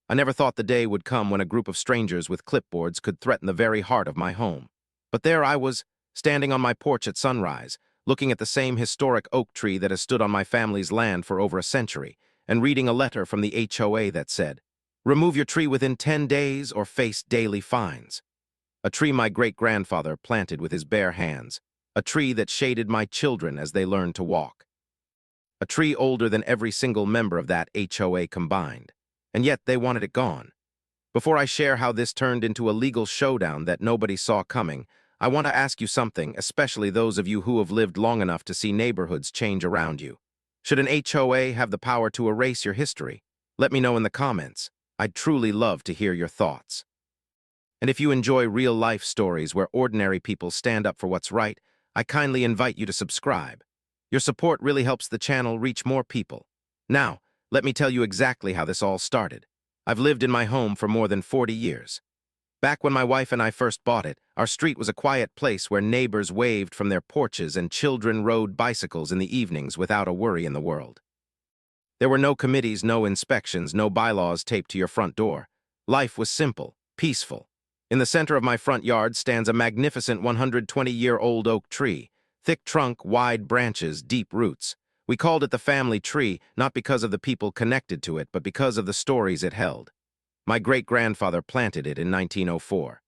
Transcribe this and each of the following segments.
I never thought the day would come when a group of strangers with clipboards could threaten the very heart of my home. But there I was, standing on my porch at sunrise, looking at the same historic oak tree that has stood on my family's land for over a century, and reading a letter from the HOA that said, "Remove your tree within 10 days or face daily fines." A tree my great-grandfather planted with his bare hands, a tree that shaded my children as they learned to walk. A tree older than every single member of that HOA combined. And yet they wanted it gone. Before I share how this turned into a legal showdown that nobody saw coming, I want to ask you something, especially those of you who have lived long enough to see neighborhoods change around you. Should an HOA have the power to erase your history? Let me know in the comments. I'd truly love to hear your thoughts. And if you enjoy real-life stories where ordinary people stand up for what's right, I kindly invite you to subscribe. Your support really helps the channel reach more people. Now, let me tell you exactly how this all started. I've lived in my home for more than 40 years. Back when my wife and I first bought it, our street was a quiet place where neighbors waved from their porches and children rode bicycles in the evenings without a worry in the world. There were no committees, no inspections, no bylaws taped to your front door. Life was simple, peaceful. In the center of my front yard stands a magnificent 120-year-old oak tree. Thick trunk, wide branches, deep roots. We called it the family tree, not because of the people connected to it, but because of the stories it held. My great-grandfather planted it in 1904.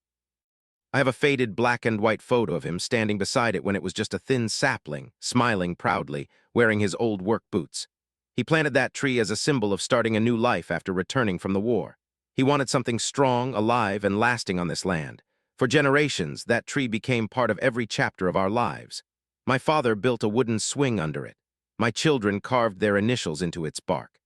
I have a faded black and white photo of him standing beside it when it was just a thin sapling, smiling proudly, wearing his old work boots. He planted that tree as a symbol of starting a new life after returning from the war. He wanted something strong, alive, and lasting on this land. For generations, that tree became part of every chapter of our lives. My father built a wooden swing under it. My children carved their initials into its bark.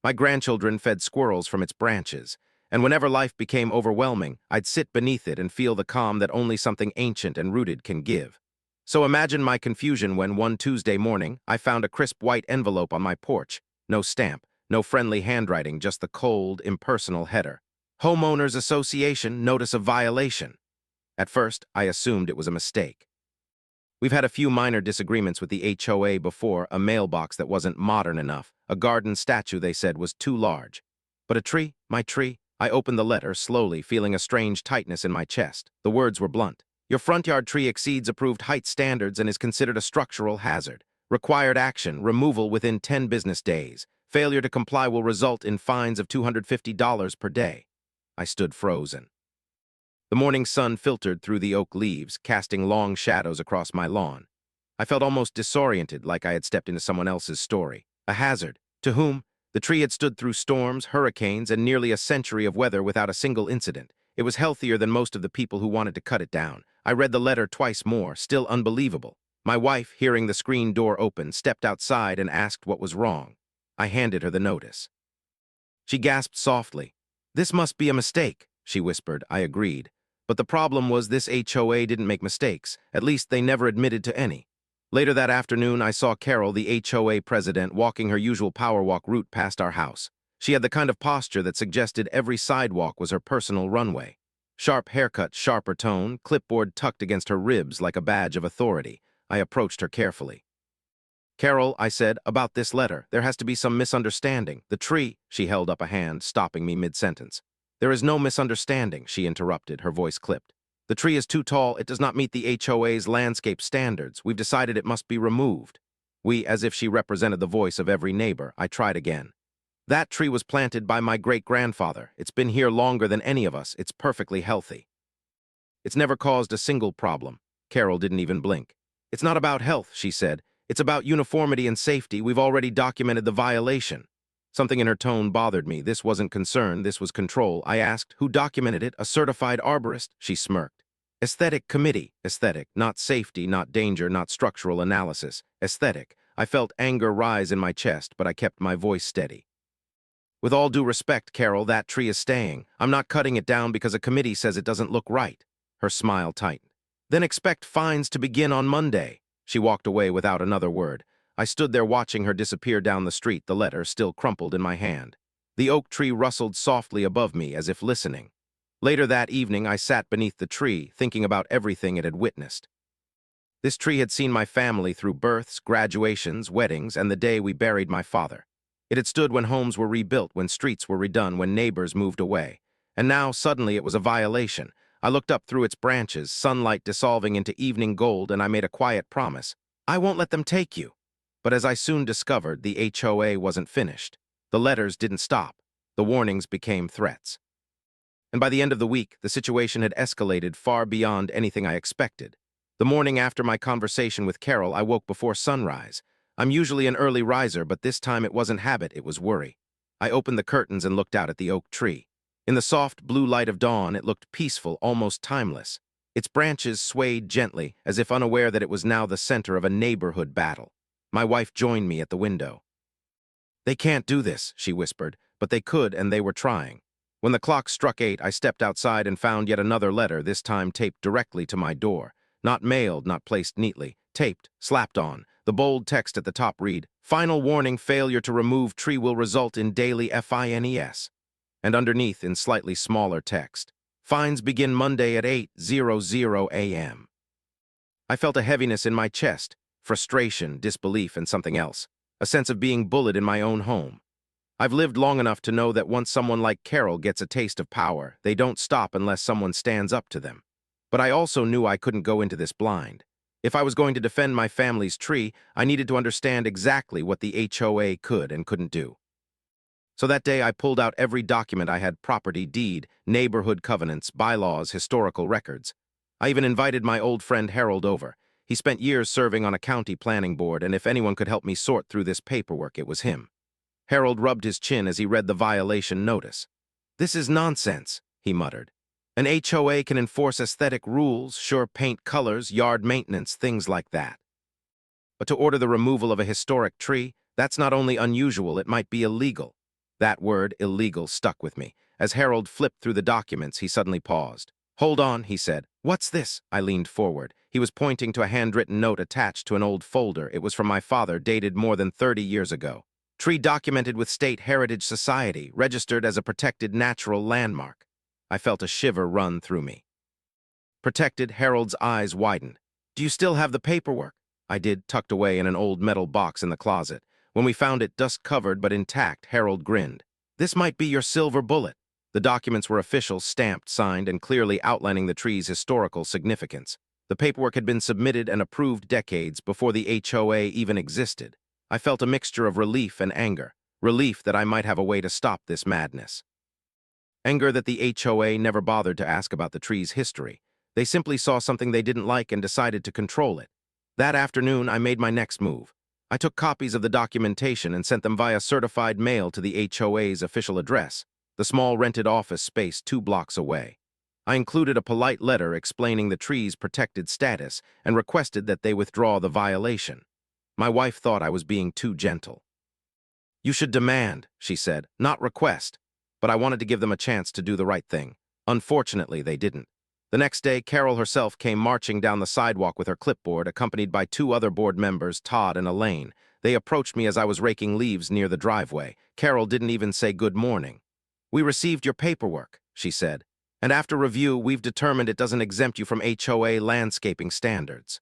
My grandchildren fed squirrels from its branches, and whenever life became overwhelming, I'd sit beneath it and feel the calm that only something ancient and rooted can give. So imagine my confusion when one Tuesday morning, I found a crisp white envelope on my porch. No stamp, no friendly handwriting, just the cold, impersonal header. Homeowners Association Notice of Violation. At first, I assumed it was a mistake. We've had a few minor disagreements with the HOA before, a mailbox that wasn't modern enough, a garden statue they said was too large. But a tree, my tree, I opened the letter slowly, feeling a strange tightness in my chest. The words were blunt. Your front yard tree exceeds approved height standards and is considered a structural hazard. Required action, removal within 10 business days. Failure to comply will result in fines of $250 per day. I stood frozen. The morning sun filtered through the oak leaves, casting long shadows across my lawn. I felt almost disoriented, like I had stepped into someone else's story. A hazard. To whom? The tree had stood through storms, hurricanes, and nearly a century of weather without a single incident. It was healthier than most of the people who wanted to cut it down. I read the letter twice more, still unbelievable. My wife, hearing the screen door open, stepped outside and asked what was wrong. I handed her the notice. She gasped softly. "This must be a mistake," she whispered. I agreed. But the problem was this HOA didn't make mistakes. At least they never admitted to any. Later that afternoon, I saw Carol, the HOA president, walking her usual power walk route past our house. She had the kind of posture that suggested every sidewalk was her personal runway. Sharp haircut, sharper tone, clipboard tucked against her ribs like a badge of authority. I approached her carefully. "Carol," I said, "about this letter. There has to be some misunderstanding. The tree—" She held up a hand, stopping me mid-sentence. "There is no misunderstanding," she interrupted, her voice clipped. "The tree is too tall. It does not meet the HOA's landscape standards. We've decided it must be removed." We, as if she represented the voice of every neighbor. I tried again. "That tree was planted by my great-grandfather. It's been here longer than any of us. It's perfectly healthy. It's never caused a single problem." Carol didn't even blink. "It's not about health," she said. "It's about uniformity and safety. We've already documented the violation." Something in her tone bothered me. This wasn't concern, this was control. I asked, "Who documented it? A certified arborist?" She smirked. "Aesthetic committee." Aesthetic, not safety, not danger, not structural analysis. Aesthetic. I felt anger rise in my chest, but I kept my voice steady. "With all due respect, Carol, that tree is staying. I'm not cutting it down because a committee says it doesn't look right." Her smile tightened. "Then expect fines to begin on Monday." She walked away without another word. I stood there watching her disappear down the street, the letter still crumpled in my hand. The oak tree rustled softly above me as if listening. Later that evening, I sat beneath the tree, thinking about everything it had witnessed. This tree had seen my family through births, graduations, weddings, and the day we buried my father. It had stood when homes were rebuilt, when streets were redone, when neighbors moved away. And now, suddenly, it was a violation. I looked up through its branches, sunlight dissolving into evening gold, and I made a quiet promise. I won't let them take you. But as I soon discovered, the HOA wasn't finished. The letters didn't stop. The warnings became threats. And by the end of the week, the situation had escalated far beyond anything I expected. The morning after my conversation with Carol, I woke before sunrise. I'm usually an early riser, but this time it wasn't habit, it was worry. I opened the curtains and looked out at the oak tree. In the soft blue light of dawn, it looked peaceful, almost timeless. Its branches swayed gently, as if unaware that it was now the center of a neighborhood battle. My wife joined me at the window. "They can't do this," she whispered, but they could, and they were trying. When the clock struck 8, I stepped outside and found yet another letter, this time taped directly to my door. Not mailed, not placed neatly. Taped, slapped on. The bold text at the top read, "Final warning, failure to remove tree will result in daily fines." And underneath, in slightly smaller text, "Fines begin Monday at 8:00 a.m." I felt a heaviness in my chest, frustration, disbelief, and something else. A sense of being bullied in my own home. I've lived long enough to know that once someone like Carol gets a taste of power, they don't stop unless someone stands up to them. But I also knew I couldn't go into this blind. If I was going to defend my family's tree, I needed to understand exactly what the HOA could and couldn't do. So that day I pulled out every document I had: property deed, neighborhood covenants, bylaws, historical records. I even invited my old friend Harold over. He spent years serving on a county planning board, and if anyone could help me sort through this paperwork, it was him. Harold rubbed his chin as he read the violation notice. "This is nonsense," he muttered. "An HOA can enforce aesthetic rules, sure, paint colors, yard maintenance, things like that. But to order the removal of a historic tree, that's not only unusual, it might be illegal." That word, illegal, stuck with me. As Harold flipped through the documents, he suddenly paused. "Hold on," he said. "What's this?" I leaned forward. He was pointing to a handwritten note attached to an old folder. It was from my father, dated more than 30 years ago. "Tree documented with State Heritage Society, registered as a protected natural landmark." I felt a shiver run through me. "Protected?" Harold's eyes widened. "Do you still have the paperwork?" I did, tucked away in an old metal box in the closet. When we found it dust-covered but intact, Harold grinned. "This might be your silver bullet." The documents were official, stamped, signed, and clearly outlining the tree's historical significance. The paperwork had been submitted and approved decades before the HOA even existed. I felt a mixture of relief and anger. Relief that I might have a way to stop this madness. Anger that the HOA never bothered to ask about the tree's history. They simply saw something they didn't like and decided to control it. That afternoon, I made my next move. I took copies of the documentation and sent them via certified mail to the HOA's official address, the small rented office space 2 blocks away. I included a polite letter explaining the tree's protected status and requested that they withdraw the violation. My wife thought I was being too gentle. "You should demand," she said, "not request." But I wanted to give them a chance to do the right thing. Unfortunately, they didn't. The next day, Carol herself came marching down the sidewalk with her clipboard, accompanied by 2 other board members, Todd and Elaine. They approached me as I was raking leaves near the driveway. Carol didn't even say good morning. "We received your paperwork," she said, "and after review, we've determined it doesn't exempt you from HOA landscaping standards."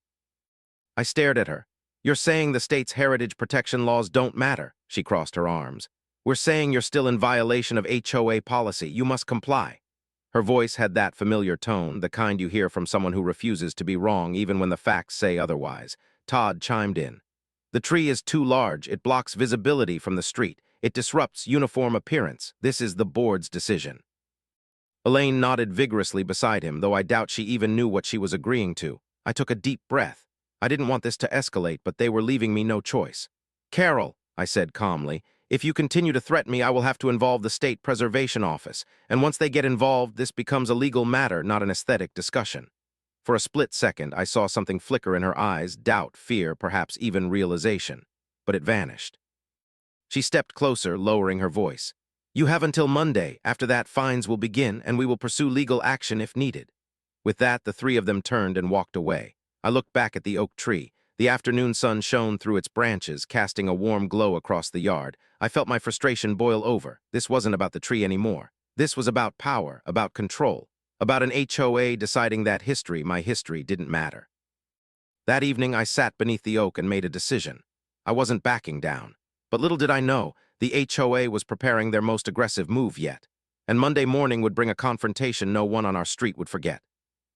I stared at her. "You're saying the state's heritage protection laws don't matter?" She crossed her arms. "We're saying you're still in violation of HOA policy. You must comply." Her voice had that familiar tone, the kind you hear from someone who refuses to be wrong even when the facts say otherwise. Todd chimed in. "The tree is too large. It blocks visibility from the street. It disrupts uniform appearance. This is the board's decision." Elaine nodded vigorously beside him, though I doubt she even knew what she was agreeing to. I took a deep breath. I didn't want this to escalate, but they were leaving me no choice. "Carol," I said calmly, "if you continue to threaten me, I will have to involve the State Preservation Office, and once they get involved, this becomes a legal matter, not an aesthetic discussion." For a split second, I saw something flicker in her eyes, doubt, fear, perhaps even realization. But it vanished. She stepped closer, lowering her voice. "You have until Monday. After that, fines will begin, and we will pursue legal action if needed." With that, the 3 of them turned and walked away. I looked back at the oak tree. The afternoon sun shone through its branches, casting a warm glow across the yard. I felt my frustration boil over. This wasn't about the tree anymore. This was about power, about control, about an HOA deciding that my history, didn't matter. That evening, I sat beneath the oak and made a decision. I wasn't backing down. But little did I know, The HOA was preparing their most aggressive move yet. And Monday morning would bring a confrontation no one on our street would forget.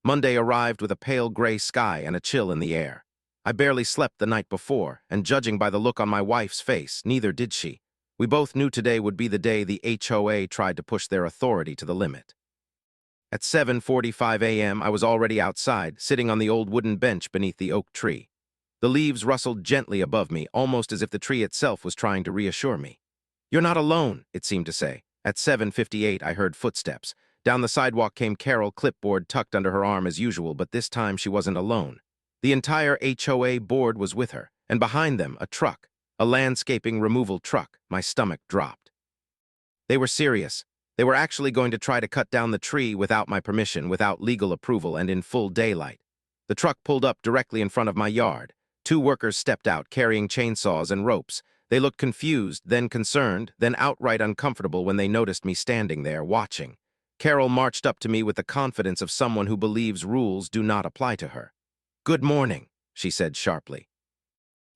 Monday arrived with a pale gray sky and a chill in the air. I barely slept the night before, and judging by the look on my wife's face, neither did she. We both knew today would be the day the HOA tried to push their authority to the limit. At 7:45 a.m., I was already outside, sitting on the old wooden bench beneath the oak tree. The leaves rustled gently above me, almost as if the tree itself was trying to reassure me. "You're not alone," it seemed to say. At 7:58, I heard footsteps. Down the sidewalk came Carol, clipboard tucked under her arm as usual, but this time she wasn't alone. The entire HOA board was with her, and behind them, a truck, a landscaping removal truck. My stomach dropped. They were serious. They were actually going to try to cut down the tree without my permission, without legal approval, and in full daylight. The truck pulled up directly in front of my yard. Two workers stepped out, carrying chainsaws and ropes. They looked confused, then concerned, then outright uncomfortable when they noticed me standing there, watching. Carol marched up to me with the confidence of someone who believes rules do not apply to her. "Good morning," she said sharply.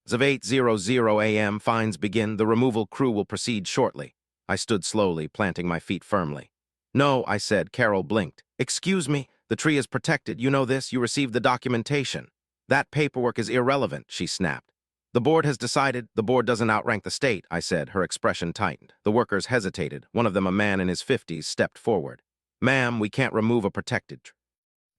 As of 8:00 a.m., fines begin. The removal crew will proceed shortly. I stood slowly, planting my feet firmly. "No," I said. Carol blinked. "Excuse me, the tree is protected. You know this. You received the documentation." "That paperwork is irrelevant," she snapped. "The board has decided." "The board doesn't outrank the state," I said. Her expression tightened. The workers hesitated. One of them, a man in his 50s, stepped forward. "Ma'am, we can't remove a protected tree.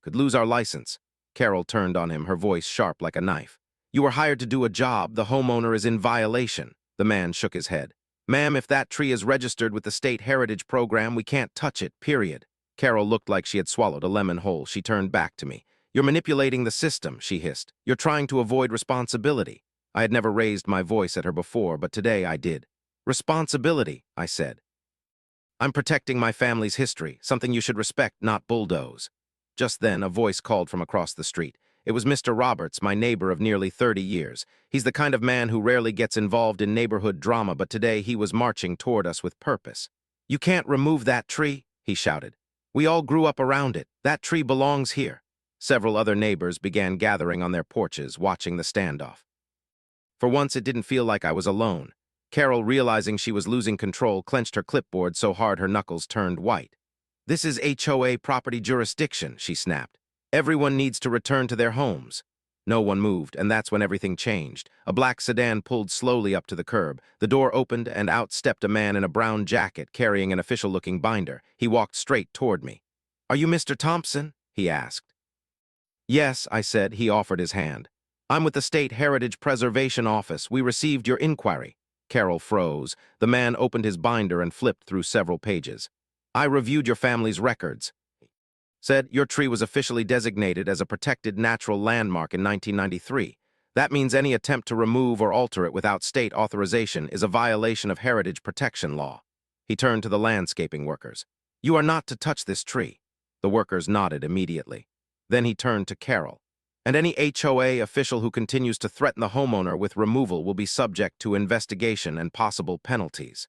Could lose our license." Carol turned on him, her voice sharp like a knife. "You were hired to do a job. The homeowner is in violation." The man shook his head. "Ma'am, if that tree is registered with the State Heritage Program, we can't touch it, period." Carol looked like she had swallowed a lemon whole. She turned back to me. "You're manipulating the system," she hissed. "You're trying to avoid responsibility." I had never raised my voice at her before, but today I did. "Responsibility," I said. "I'm protecting my family's history, something you should respect, not bulldoze." Just then, a voice called from across the street. It was Mr. Roberts, my neighbor of nearly 30 years. He's the kind of man who rarely gets involved in neighborhood drama, but today he was marching toward us with purpose. "You can't remove that tree," he shouted. "We all grew up around it. That tree belongs here." Several other neighbors began gathering on their porches, watching the standoff. For once, it didn't feel like I was alone. Carol, realizing she was losing control, clenched her clipboard so hard her knuckles turned white. "This is HOA property jurisdiction," she snapped. "Everyone needs to return to their homes." No one moved, and that's when everything changed. A black sedan pulled slowly up to the curb. The door opened, and out stepped a man in a brown jacket carrying an official-looking binder. He walked straight toward me. "Are you Mr. Thompson?" he asked. "Yes," I said. He offered his hand. "I'm with the State Heritage Preservation Office. We received your inquiry." Carol froze. The man opened his binder and flipped through several pages. "I reviewed your family's records," said. "Your tree was officially designated as a protected natural landmark in 1993. That means any attempt to remove or alter it without state authorization is a violation of heritage protection law." He turned to the landscaping workers. "You are not to touch this tree." The workers nodded immediately. Then he turned to Carol. "And any HOA official who continues to threaten the homeowner with removal will be subject to investigation and possible penalties."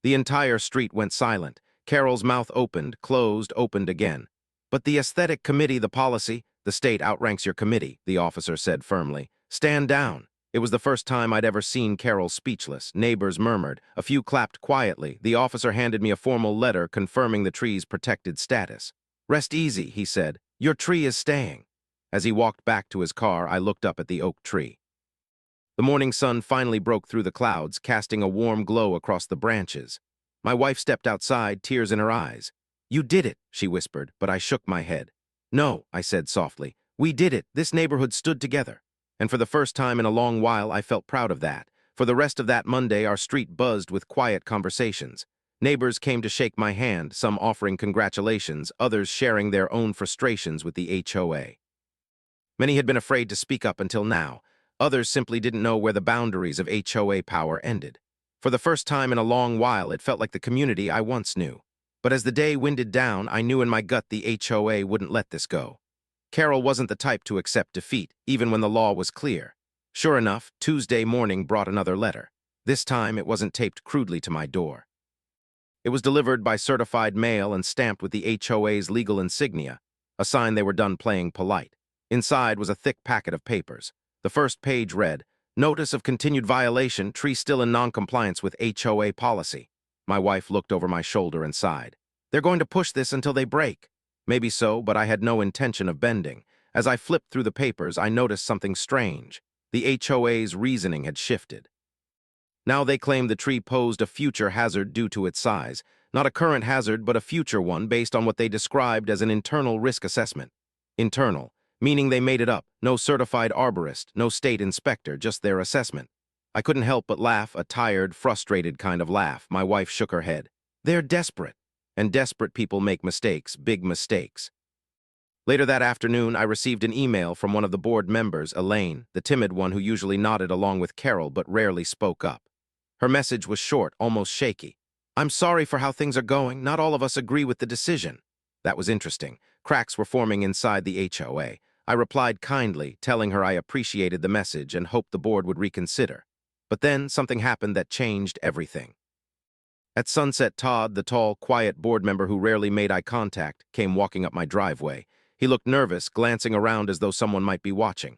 The entire street went silent. Carol's mouth opened, closed, opened again. "But the aesthetic committee, the policy—" "The state outranks your committee," the officer said firmly. "Stand down." It was the first time I'd ever seen Carol speechless. Neighbors murmured. A few clapped quietly. The officer handed me a formal letter confirming the tree's protected status. "Rest easy," he said. "Your tree is staying." As he walked back to his car, I looked up at the oak tree. The morning sun finally broke through the clouds, casting a warm glow across the branches. My wife stepped outside, tears in her eyes. "You did it," she whispered, but I shook my head. "No," I said softly. "We did it. This neighborhood stood together." And for the first time in a long while, I felt proud of that. For the rest of that Monday, our street buzzed with quiet conversations. Neighbors came to shake my hand, some offering congratulations, others sharing their own frustrations with the HOA. Many had been afraid to speak up until now. Others simply didn't know where the boundaries of HOA power ended. For the first time in a long while, it felt like the community I once knew. But as the day winded down, I knew in my gut the HOA wouldn't let this go. Carol wasn't the type to accept defeat, even when the law was clear. Sure enough, Tuesday morning brought another letter. This time, it wasn't taped crudely to my door. It was delivered by certified mail and stamped with the HOA's legal insignia, a sign they were done playing polite. Inside was a thick packet of papers. The first page read, Notice of continued violation, tree still in non-compliance with HOA policy. My wife looked over my shoulder and sighed. They're going to push this until they break. Maybe so, but I had no intention of bending. As I flipped through the papers, I noticed something strange. The HOA's reasoning had shifted. Now they claimed the tree posed a future hazard due to its size. Not a current hazard, but a future one based on what they described as an internal risk assessment. Internal, meaning they made it up. No certified arborist, no state inspector, just their assessment. I couldn't help but laugh, a tired, frustrated kind of laugh. My wife shook her head. They're desperate. And desperate people make mistakes, big mistakes. Later that afternoon, I received an email from one of the board members, Elaine, the timid one who usually nodded along with Carol but rarely spoke up. Her message was short, almost shaky. I'm sorry for how things are going. Not all of us agree with the decision. That was interesting. Cracks were forming inside the HOA. I replied kindly, telling her I appreciated the message and hoped the board would reconsider. But then something happened that changed everything. At sunset, Todd, the tall, quiet board member who rarely made eye contact, came walking up my driveway. He looked nervous, glancing around as though someone might be watching.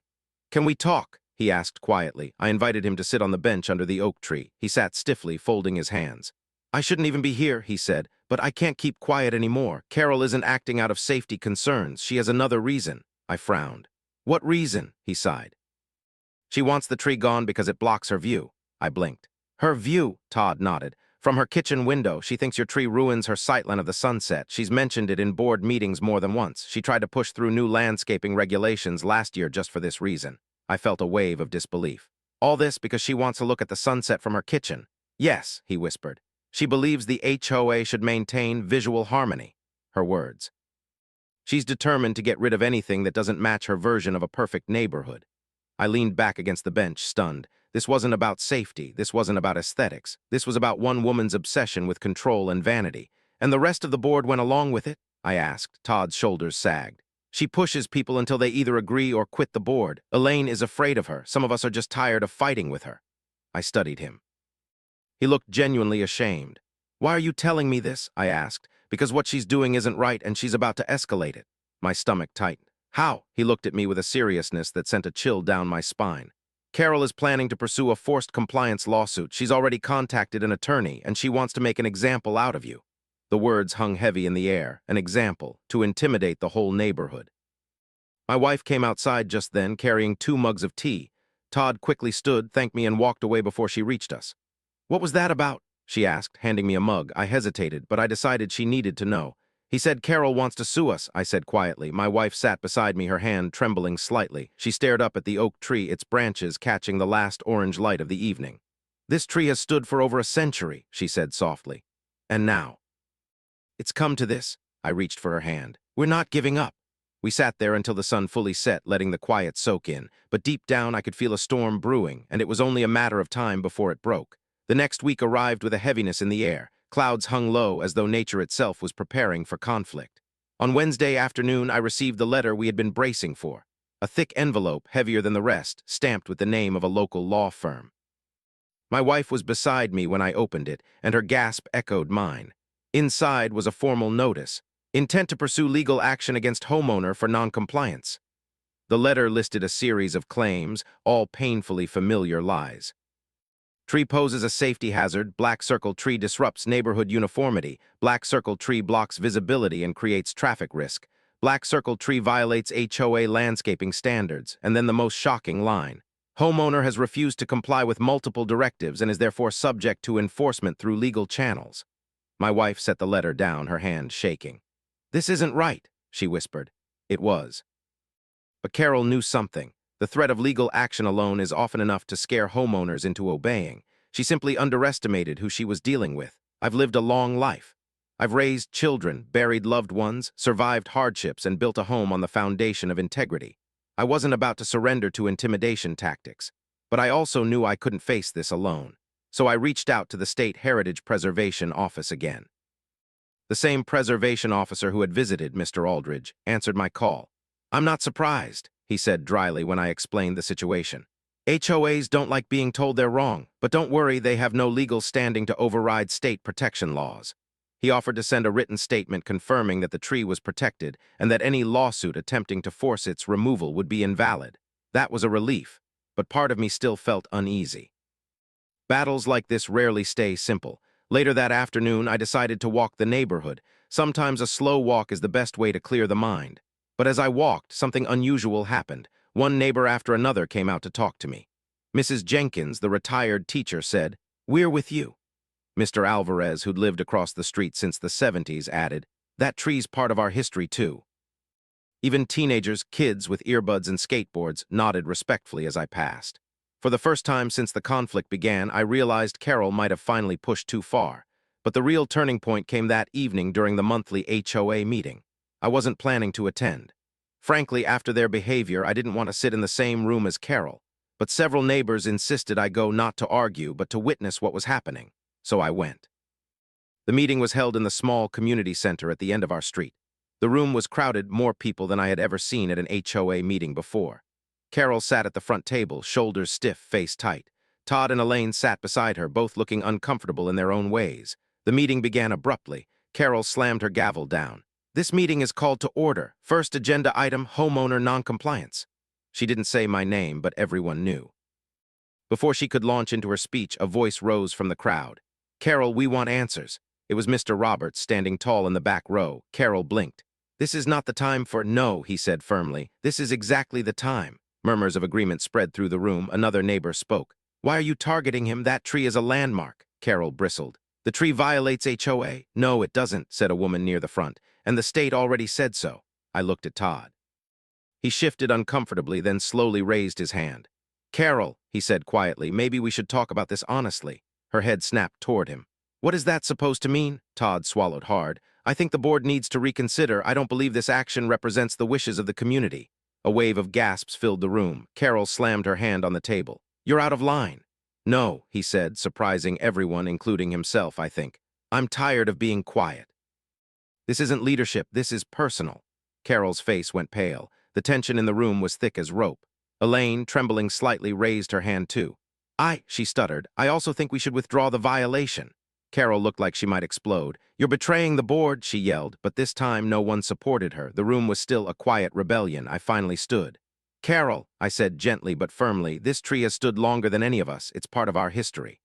Can we talk? He asked quietly. I invited him to sit on the bench under the oak tree. He sat stiffly, folding his hands. I shouldn't even be here, he said, but I can't keep quiet anymore. Carol isn't acting out of safety concerns. She has another reason. I frowned. What reason? He sighed. She wants the tree gone because it blocks her view. I blinked. Her view? Todd nodded. From her kitchen window, she thinks your tree ruins her sightline of the sunset. She's mentioned it in board meetings more than once. She tried to push through new landscaping regulations last year just for this reason. I felt a wave of disbelief. All this because she wants to look at the sunset from her kitchen. Yes, he whispered. She believes the HOA should maintain visual harmony. Her words. She's determined to get rid of anything that doesn't match her version of a perfect neighborhood. I leaned back against the bench, stunned. This wasn't about safety. This wasn't about aesthetics. This was about one woman's obsession with control and vanity. And the rest of the board went along with it? I asked. Todd's shoulders sagged. She pushes people until they either agree or quit the board. Elaine is afraid of her. Some of us are just tired of fighting with her. I studied him. He looked genuinely ashamed. Why are you telling me this? I asked. Because what she's doing isn't right and she's about to escalate it. My stomach tightened. How? He looked at me with a seriousness that sent a chill down my spine. Carol is planning to pursue a forced compliance lawsuit. She's already contacted an attorney and she wants to make an example out of you. The words hung heavy in the air. An example, to intimidate the whole neighborhood. My wife came outside just then, carrying 2 mugs of tea. Todd quickly stood, thanked me, and walked away before she reached us. What was that about? She asked, handing me a mug. I hesitated, but I decided she needed to know. He said Carol wants to sue us, I said quietly. My wife sat beside me, her hand trembling slightly. She stared up at the oak tree, its branches catching the last orange light of the evening. This tree has stood for over a century, she said softly. And now? It's come to this. I reached for her hand. We're not giving up. We sat there until the sun fully set, letting the quiet soak in. But deep down I could feel a storm brewing, and it was only a matter of time before it broke. The next week arrived with a heaviness in the air. Clouds hung low as though nature itself was preparing for conflict. On Wednesday afternoon, I received the letter we had been bracing for. A thick envelope, heavier than the rest, stamped with the name of a local law firm. My wife was beside me when I opened it, and her gasp echoed mine. Inside was a formal notice. Intent to pursue legal action against homeowner for noncompliance. The letter listed a series of claims, all painfully familiar lies. Tree poses a safety hazard. Black circle tree disrupts neighborhood uniformity. Black circle tree blocks visibility and creates traffic risk. Black circle tree violates HOA landscaping standards. And then the most shocking line. Homeowner has refused to comply with multiple directives and is therefore subject to enforcement through legal channels. My wife set the letter down, her hand shaking. This isn't right, she whispered. It was. But Carol knew something. The threat of legal action alone is often enough to scare homeowners into obeying. She simply underestimated who she was dealing with. I've lived a long life. I've raised children, buried loved ones, survived hardships, and built a home on the foundation of integrity. I wasn't about to surrender to intimidation tactics, but I also knew I couldn't face this alone. So I reached out to the State Heritage Preservation Office again. The same preservation officer who had visited Mr. Aldridge answered my call. I'm not surprised, he said dryly when I explained the situation. HOAs don't like being told they're wrong, but don't worry, they have no legal standing to override state protection laws. He offered to send a written statement confirming that the tree was protected and that any lawsuit attempting to force its removal would be invalid. That was a relief. but part of me still felt uneasy. Battles like this rarely stay simple. Later that afternoon, I decided to walk the neighborhood. Sometimes a slow walk is the best way to clear the mind. But as I walked, something unusual happened. One neighbor after another came out to talk to me. Mrs. Jenkins, the retired teacher, said, "We're with you." Mr. Alvarez, who'd lived across the street since the 70s, added, "That tree's part of our history, too." Even teenagers, kids with earbuds and skateboards, nodded respectfully as I passed. For the first time since the conflict began, I realized Carol might have finally pushed too far. But the real turning point came that evening during the monthly HOA meeting. I wasn't planning to attend. Frankly, after their behavior, I didn't want to sit in the same room as Carol. But several neighbors insisted I go not to argue, but to witness what was happening. So I went. The meeting was held in the small community center at the end of our street. The room was crowded, more people than I had ever seen at an HOA meeting before. Carol sat at the front table, shoulders stiff, face tight. Todd and Elaine sat beside her, both looking uncomfortable in their own ways. The meeting began abruptly. Carol slammed her gavel down. "This meeting is called to order. First agenda item, homeowner noncompliance." She didn't say my name, but everyone knew. Before she could launch into her speech, a voice rose from the crowd. "Carol, we want answers." It was Mr. Roberts, standing tall in the back row. Carol blinked. "This is not the time for—" "No," he said firmly. "This is exactly the time." Murmurs of agreement spread through the room. Another neighbor spoke. "Why are you targeting him? That tree is a landmark." Carol bristled. "The tree violates HOA." "No, it doesn't," said a woman near the front. "And the state already said so." I looked at Todd. He shifted uncomfortably, then slowly raised his hand. "Carol," he said quietly, "maybe we should talk about this honestly." Her head snapped toward him. "What is that supposed to mean?" Todd swallowed hard. "I think the board needs to reconsider. I don't believe this action represents the wishes of the community." A wave of gasps filled the room. Carol slammed her hand on the table. "You're out of line." "No," he said, surprising everyone, including himself, I think. "I'm tired of being quiet. This isn't leadership, this is personal." Carol's face went pale. The tension in the room was thick as rope. Elaine, trembling slightly, raised her hand too. She stuttered, "I also think we should withdraw the violation." Carol looked like she might explode. "You're betraying the board," she yelled, but this time no one supported her. The room was still a quiet rebellion. I finally stood. "Carol," I said gently but firmly, "this tree has stood longer than any of us. It's part of our history.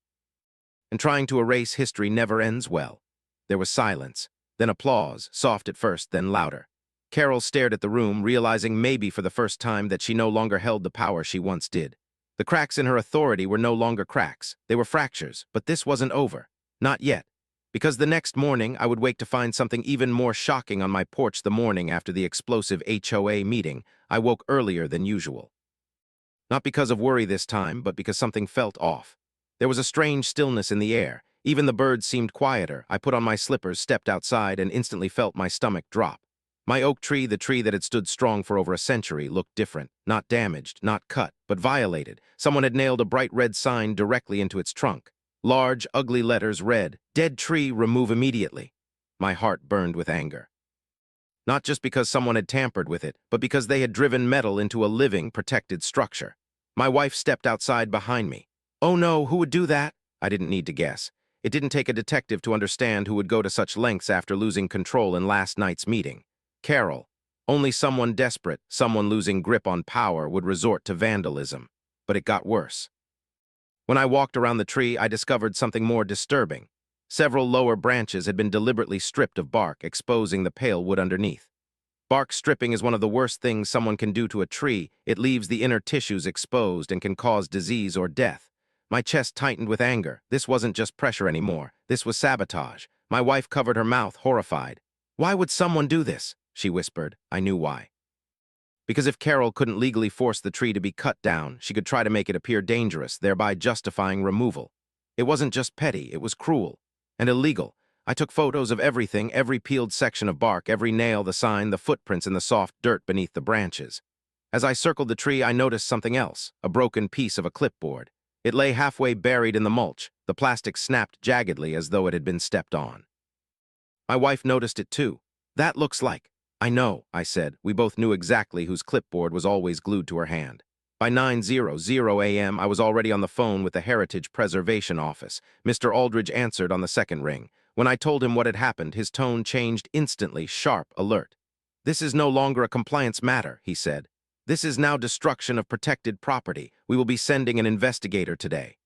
And trying to erase history never ends well." There was silence, then applause, soft at first, then louder. Carol stared at the room, realizing maybe for the first time that she no longer held the power she once did. The cracks in her authority were no longer cracks. They were fractures, but this wasn't over. Not yet. Because the next morning, I would wake to find something even more shocking on my porch. The morning after the explosive HOA meeting, I woke earlier than usual. Not because of worry this time, but because something felt off. There was a strange stillness in the air. Even the birds seemed quieter. I put on my slippers, stepped outside, and instantly felt my stomach drop. My oak tree, the tree that had stood strong for over a century, looked different. Not damaged, not cut, but violated. Someone had nailed a bright red sign directly into its trunk. Large, ugly letters read, "Dead tree, remove immediately." My heart burned with anger. Not just because someone had tampered with it, but because they had driven metal into a living, protected structure. My wife stepped outside behind me. "Oh no, who would do that?" I didn't need to guess. It didn't take a detective to understand who would go to such lengths after losing control in last night's meeting. Carol. Only someone desperate, someone losing grip on power, would resort to vandalism. But it got worse. When I walked around the tree, I discovered something more disturbing. Several lower branches had been deliberately stripped of bark, exposing the pale wood underneath. Bark stripping is one of the worst things someone can do to a tree. It leaves the inner tissues exposed and can cause disease or death. My chest tightened with anger. This wasn't just pressure anymore. This was sabotage. My wife covered her mouth, horrified. "Why would someone do this?" she whispered. I knew why. Because if Carol couldn't legally force the tree to be cut down, she could try to make it appear dangerous, thereby justifying removal. It wasn't just petty, it was cruel and illegal. I took photos of everything, every peeled section of bark, every nail, the sign, the footprints in the soft dirt beneath the branches. As I circled the tree, I noticed something else, a broken piece of a clipboard. It lay halfway buried in the mulch. The plastic snapped jaggedly as though it had been stepped on. My wife noticed it too. "That looks like—" "I know," I said. We both knew exactly whose clipboard was always glued to her hand. By 9:00 a.m., I was already on the phone with the Heritage Preservation Office. Mr. Aldridge answered on the second ring. When I told him what had happened, his tone changed instantly, sharp, alert. "This is no longer a compliance matter," he said. This is now destruction of protected property. We will be sending an investigator today."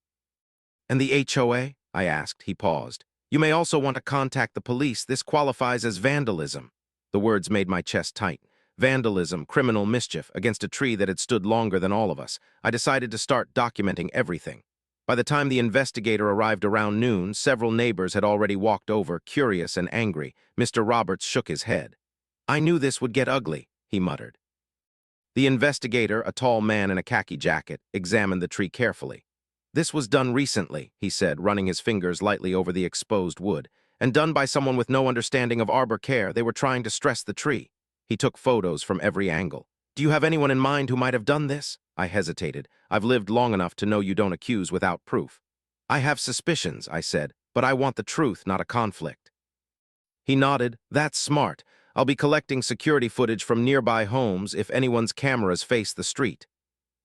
"And the HOA?" I asked. He paused. "You may also want to contact the police. This qualifies as vandalism." The words made my chest tight. Vandalism, criminal mischief, against a tree that had stood longer than all of us. I decided to start documenting everything. By the time the investigator arrived around noon, several neighbors had already walked over, curious and angry. Mr. Roberts shook his head. "I knew this would get ugly," he muttered. The investigator, a tall man in a khaki jacket, examined the tree carefully. "This was done recently," he said, running his fingers lightly over the exposed wood, "and done by someone with no understanding of arbor care. They were trying to stress the tree." He took photos from every angle. "Do you have anyone in mind who might have done this?" I hesitated. "I've lived long enough to know you don't accuse without proof." "I have suspicions," I said, "but I want the truth, not a conflict." He nodded. "That's smart. I'll be collecting security footage from nearby homes if anyone's cameras face the street."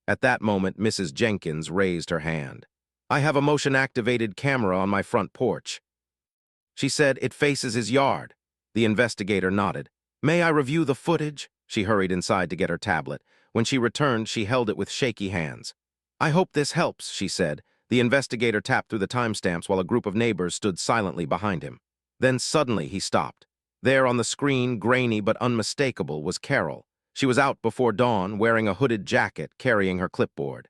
At that moment, Mrs. Jenkins raised her hand. "I have a motion-activated camera on my front porch." She said, "It faces his yard." The investigator nodded. "May I review the footage?" She hurried inside to get her tablet. When she returned, she held it with shaky hands. "I hope this helps," she said. The investigator tapped through the timestamps while a group of neighbors stood silently behind him. Then suddenly he stopped. There on the screen, grainy but unmistakable, was Carol. She was out before dawn, wearing a hooded jacket, carrying her clipboard.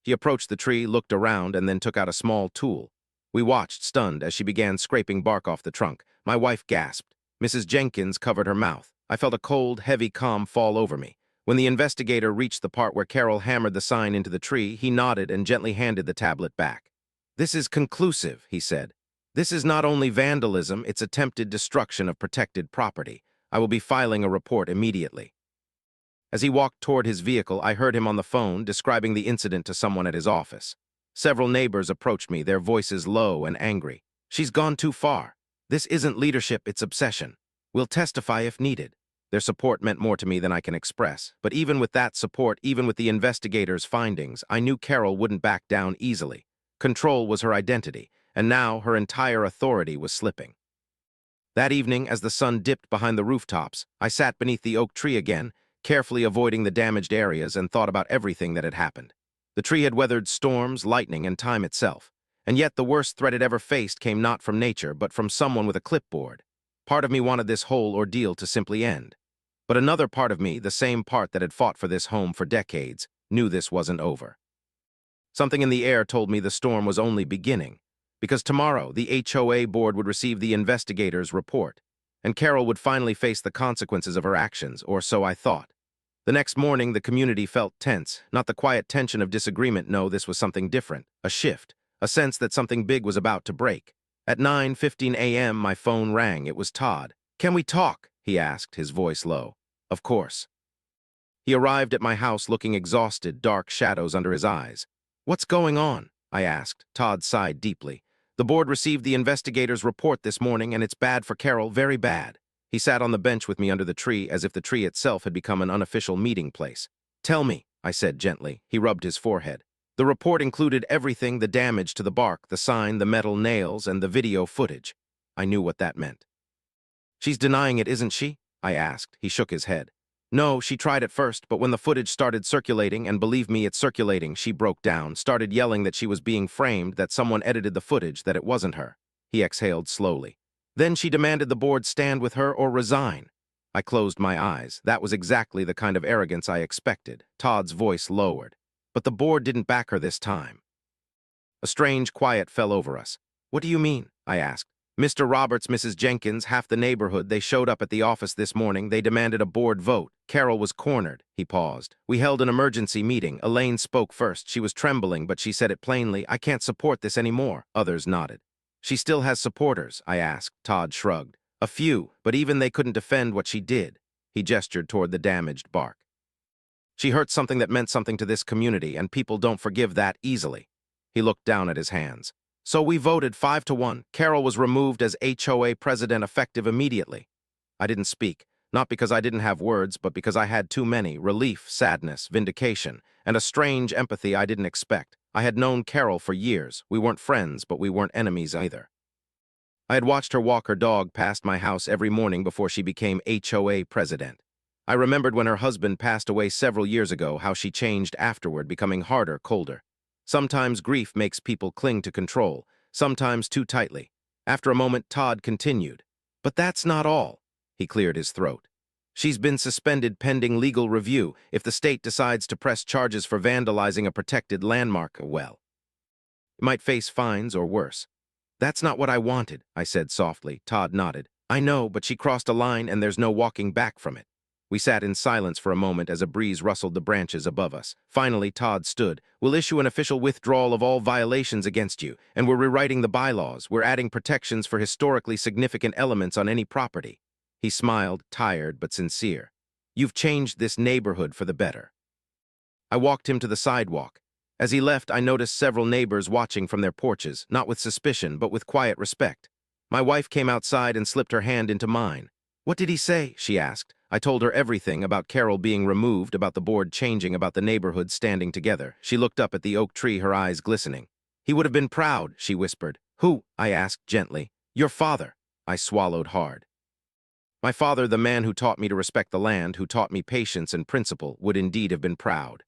He approached the tree, looked around, and then took out a small tool. We watched, stunned, as she began scraping bark off the trunk. My wife gasped. Mrs. Jenkins covered her mouth. I felt a cold, heavy calm fall over me. When the investigator reached the part where Carol hammered the sign into the tree, he nodded and gently handed the tablet back. "This is conclusive," he said. "This is not only vandalism, it's attempted destruction of protected property. I will be filing a report immediately." As he walked toward his vehicle, I heard him on the phone describing the incident to someone at his office. Several neighbors approached me, their voices low and angry. "She's gone too far. This isn't leadership, it's obsession. We'll testify if needed." Their support meant more to me than I can express. But even with that support, even with the investigators' findings, I knew Carol wouldn't back down easily. Control was her identity, and now her entire authority was slipping. That evening, as the sun dipped behind the rooftops, I sat beneath the oak tree again, carefully avoiding the damaged areas, and thought about everything that had happened. The tree had weathered storms, lightning, and time itself. And yet the worst threat it ever faced came not from nature, but from someone with a clipboard. Part of me wanted this whole ordeal to simply end. But another part of me, the same part that had fought for this home for decades, knew this wasn't over. Something in the air told me the storm was only beginning. Because tomorrow, the HOA board would receive the investigator's report, and Carol would finally face the consequences of her actions, or so I thought. The next morning, the community felt tense, not the quiet tension of disagreement. No, this was something different, a shift, a sense that something big was about to break. At 9:15 a.m., my phone rang. It was Todd. "Can we talk?" he asked, his voice low. "Of course." He arrived at my house looking exhausted, dark shadows under his eyes. "What's going on?" I asked. Todd sighed deeply. "The board received the investigator's report this morning, and it's bad for Carol, very bad." He sat on the bench with me under the tree, as if the tree itself had become an unofficial meeting place. "Tell me," I said gently. He rubbed his forehead. "The report included everything, the damage to the bark, the sign, the metal nails, and the video footage." I knew what that meant. "She's denying it, isn't she?" I asked. He shook his head. "No, she tried at first, but when the footage started circulating, and believe me, it's circulating, she broke down, started yelling that she was being framed, that someone edited the footage, that it wasn't her." He exhaled slowly. "Then she demanded the board stand with her or resign." I closed my eyes. That was exactly the kind of arrogance I expected. Todd's voice lowered. "But the board didn't back her this time." A strange quiet fell over us. "What do you mean?" I asked. "Mr. Roberts, Mrs. Jenkins, half the neighborhood, they showed up at the office this morning. They demanded a board vote. Carol was cornered." He paused. "We held an emergency meeting. Elaine spoke first. She was trembling, but she said it plainly. 'I can't support this anymore.'" Others nodded. "She still has supporters?" I asked. Todd shrugged. "A few, but even they couldn't defend what she did." He gestured toward the damaged bark. "She hurt something that meant something to this community, and people don't forgive that easily." He looked down at his hands. "So we voted 5-1. Carol was removed as HOA president effective immediately." I didn't speak, not because I didn't have words, but because I had too many: relief, sadness, vindication, and a strange empathy I didn't expect. I had known Carol for years. We weren't friends, but we weren't enemies either. I had watched her walk her dog past my house every morning before she became HOA president. I remembered when her husband passed away several years ago how she changed afterward, becoming harder, colder. Sometimes grief makes people cling to control, sometimes too tightly. After a moment, Todd continued. But that's not all. He cleared his throat. She's been suspended pending legal review if the state decides to press charges for vandalizing a protected landmark. Well, it might face fines or worse. That's not what I wanted, I said softly. Todd nodded. I know, but she crossed a line and there's no walking back from it. We sat in silence for a moment as a breeze rustled the branches above us. Finally, Todd stood. We'll issue an official withdrawal of all violations against you, and we're rewriting the bylaws. We're adding protections for historically significant elements on any property. He smiled, tired but sincere. You've changed this neighborhood for the better. I walked him to the sidewalk. As he left, I noticed several neighbors watching from their porches, not with suspicion, but with quiet respect. My wife came outside and slipped her hand into mine. What did he say? She asked. I told her everything about Carol being removed, about the board changing, about the neighborhood standing together. She looked up at the oak tree, her eyes glistening. He would have been proud, she whispered. Who? I asked gently. Your father. I swallowed hard. My father, the man who taught me to respect the land, who taught me patience and principle, would indeed have been proud.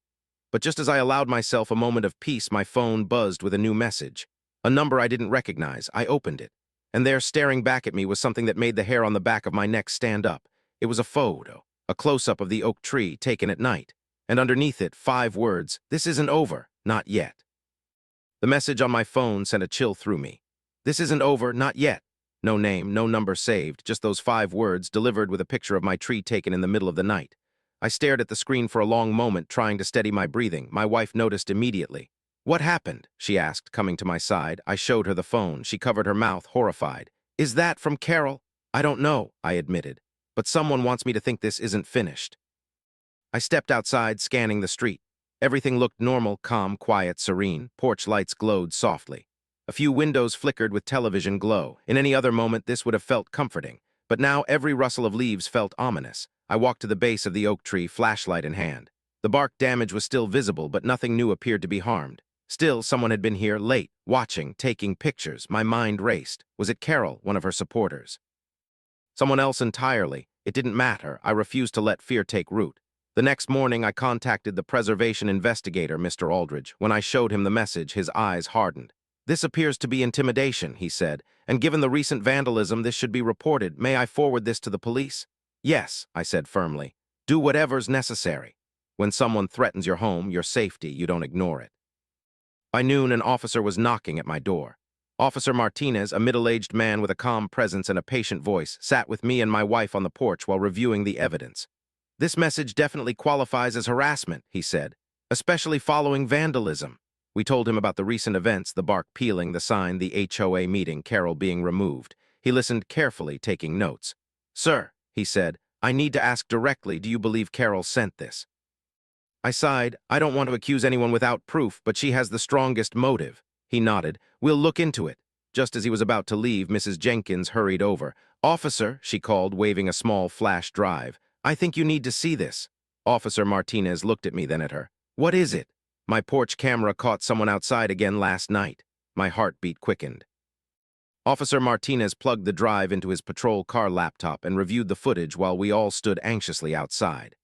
But just as I allowed myself a moment of peace, my phone buzzed with a new message. A number I didn't recognize. I opened it. And there, staring back at me, was something that made the hair on the back of my neck stand up. It was a photo, a close-up of the oak tree taken at night. And underneath it, 5 words, "This isn't over, not yet." The message on my phone sent a chill through me. This isn't over, not yet. No name, no number saved, just those 5 words delivered with a picture of my tree taken in the middle of the night. I stared at the screen for a long moment, trying to steady my breathing. My wife noticed immediately. What happened? She asked, coming to my side. I showed her the phone. She covered her mouth, horrified. Is that from Carol? I don't know, I admitted. But someone wants me to think this isn't finished. I stepped outside, scanning the street. Everything looked normal, calm, quiet, serene. Porch lights glowed softly. A few windows flickered with television glow. In any other moment, this would have felt comforting. But now every rustle of leaves felt ominous. I walked to the base of the oak tree, flashlight in hand. The bark damage was still visible, but nothing new appeared to be harmed. Still, someone had been here, late, watching, taking pictures. My mind raced. Was it Carol, one of her supporters? Someone else entirely. It didn't matter. I refused to let fear take root. The next morning, I contacted the preservation investigator, Mr. Aldridge. When I showed him the message, his eyes hardened. This appears to be intimidation, he said, and given the recent vandalism, this should be reported. May I forward this to the police? Yes, I said firmly. Do whatever's necessary. When someone threatens your home, your safety, you don't ignore it. By noon, an officer was knocking at my door. Officer Martinez, a middle-aged man with a calm presence and a patient voice, sat with me and my wife on the porch while reviewing the evidence. This message definitely qualifies as harassment, he said, especially following vandalism. We told him about the recent events, the bark peeling, the sign, the HOA meeting, Carol being removed. He listened carefully, taking notes. Sir, he said, I need to ask directly, do you believe Carol sent this? I sighed. I don't want to accuse anyone without proof, but she has the strongest motive. He nodded. We'll look into it. Just as he was about to leave, Mrs. Jenkins hurried over. Officer, she called, waving a small flash drive. I think you need to see this. Officer Martinez looked at me, then at her. What is it? My porch camera caught someone outside again last night. My heartbeat quickened. Officer Martinez plugged the drive into his patrol car laptop and reviewed the footage while we all stood anxiously outside.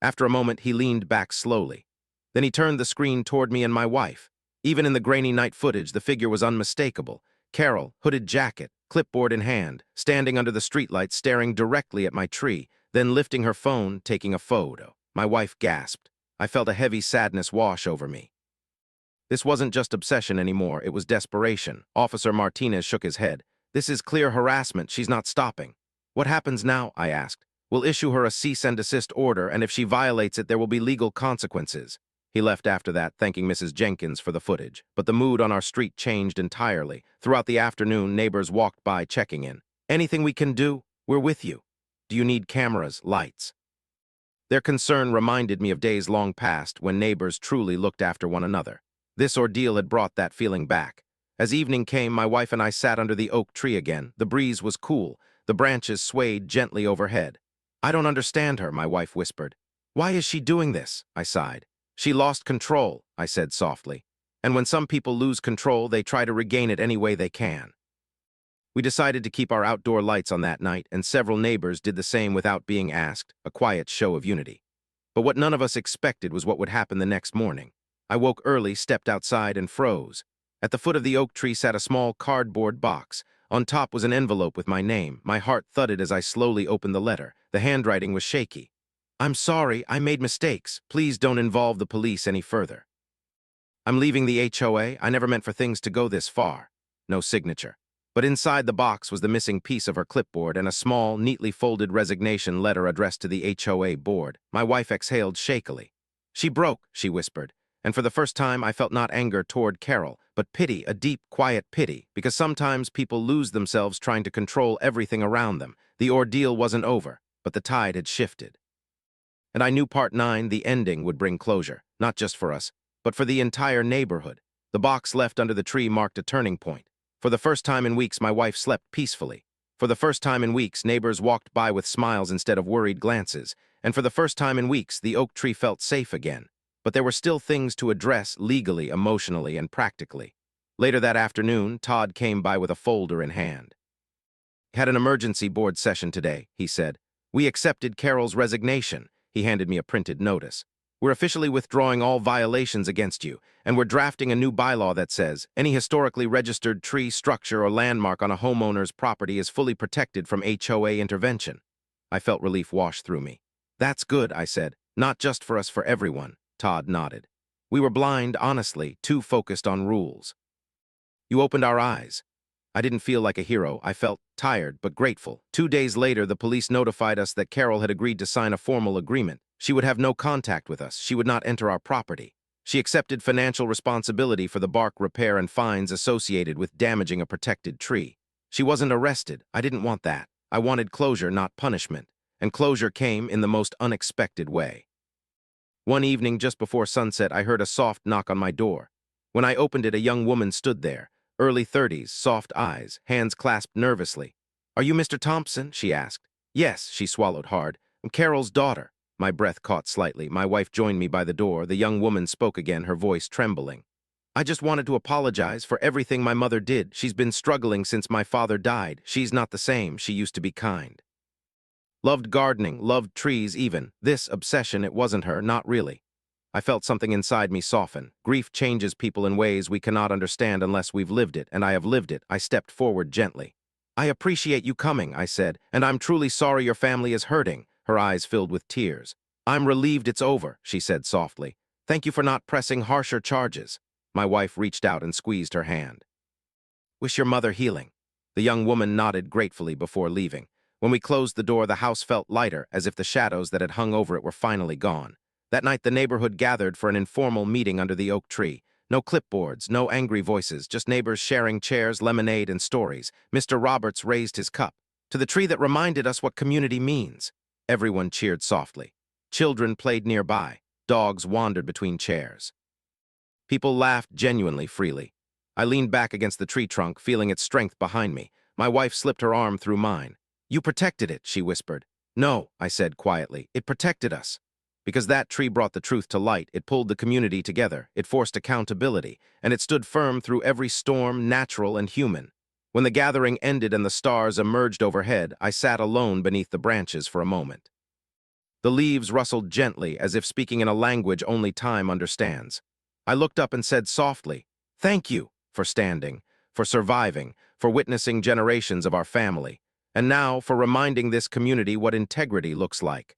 After a moment, he leaned back slowly. Then he turned the screen toward me and my wife. Even in the grainy night footage, the figure was unmistakable. Carol, hooded jacket, clipboard in hand, standing under the streetlight, staring directly at my tree, then lifting her phone, taking a photo. My wife gasped. I felt a heavy sadness wash over me. This wasn't just obsession anymore, it was desperation. Officer Martinez shook his head. This is clear harassment, she's not stopping. What happens now? I asked. We'll issue her a cease and desist order, and if she violates it, there will be legal consequences. He left after that, thanking Mrs. Jenkins for the footage. But the mood on our street changed entirely. Throughout the afternoon, neighbors walked by, checking in. Anything we can do? We're with you. Do you need cameras, lights? Their concern reminded me of days long past when neighbors truly looked after one another. This ordeal had brought that feeling back. As evening came, my wife and I sat under the oak tree again. The breeze was cool. The branches swayed gently overhead. I don't understand her, my wife whispered. Why is she doing this? I sighed. She lost control, I said softly. And when some people lose control, they try to regain it any way they can. We decided to keep our outdoor lights on that night, and several neighbors did the same without being asked, a quiet show of unity. But what none of us expected was what would happen the next morning. I woke early, stepped outside, and froze. At the foot of the oak tree sat a small cardboard box. On top was an envelope with my name. My heart thudded as I slowly opened the letter. The handwriting was shaky. "I'm sorry, I made mistakes. Please don't involve the police any further. I'm leaving the HOA. I never meant for things to go this far." No signature. But inside the box was the missing piece of her clipboard and a small, neatly folded resignation letter addressed to the HOA board. My wife exhaled shakily. "She broke," she whispered, and for the first time I felt not anger toward Carol, but pity, a deep, quiet pity, because sometimes people lose themselves trying to control everything around them. The ordeal wasn't over, but the tide had shifted. And I knew Part 9, the ending, would bring closure, not just for us, but for the entire neighborhood. The box left under the tree marked a turning point. For the first time in weeks, my wife slept peacefully. For the first time in weeks, neighbors walked by with smiles instead of worried glances. And for the first time in weeks, the oak tree felt safe again. But there were still things to address legally, emotionally, and practically. Later that afternoon, Todd came by with a folder in hand. "Had an emergency board session today," he said. "We accepted Carol's resignation." He handed me a printed notice. "We're officially withdrawing all violations against you, and we're drafting a new bylaw that says any historically registered tree, structure, or landmark on a homeowner's property is fully protected from HOA intervention." I felt relief wash through me. "That's good," I said. "Not just for us, for everyone." Todd nodded. "We were blind, honestly, too focused on rules. You opened our eyes." I didn't feel like a hero. I felt tired but grateful. 2 days later, the police notified us that Carol had agreed to sign a formal agreement. She would have no contact with us. She would not enter our property. She accepted financial responsibility for the bark repair and fines associated with damaging a protected tree. She wasn't arrested. I didn't want that. I wanted closure, not punishment. And closure came in the most unexpected way. One evening just before sunset, I heard a soft knock on my door. When I opened it, a young woman stood there. Early 30s, soft eyes, hands clasped nervously. "Are you Mr. Thompson?" she asked. "Yes," she swallowed hard. "I'm Carol's daughter." My breath caught slightly. My wife joined me by the door. The young woman spoke again, her voice trembling. "I just wanted to apologize for everything my mother did. She's been struggling since my father died. She's not the same. She used to be kind. Loved gardening, loved trees even. This obsession, it wasn't her, not really." I felt something inside me soften. Grief changes people in ways we cannot understand unless we've lived it, and I have lived it. I stepped forward gently. "I appreciate you coming," I said, "and I'm truly sorry your family is hurting." Her eyes filled with tears. "I'm relieved it's over," she said softly. "Thank you for not pressing harsher charges." My wife reached out and squeezed her hand. "Wish your mother healing." The young woman nodded gratefully before leaving. When we closed the door, the house felt lighter, as if the shadows that had hung over it were finally gone. That night, the neighborhood gathered for an informal meeting under the oak tree. No clipboards, no angry voices, just neighbors sharing chairs, lemonade, and stories. Mr. Roberts raised his cup to the tree that reminded us what community means. Everyone cheered softly. Children played nearby. Dogs wandered between chairs. People laughed genuinely freely. I leaned back against the tree trunk, feeling its strength behind me. My wife slipped her arm through mine. "You protected it," she whispered. "No," I said quietly. "It protected us." Because that tree brought the truth to light, it pulled the community together, it forced accountability, and it stood firm through every storm, natural and human. When the gathering ended and the stars emerged overhead, I sat alone beneath the branches for a moment. The leaves rustled gently, as if speaking in a language only time understands. I looked up and said softly, "Thank you for standing, for surviving, for witnessing generations of our family, and now for reminding this community what integrity looks like."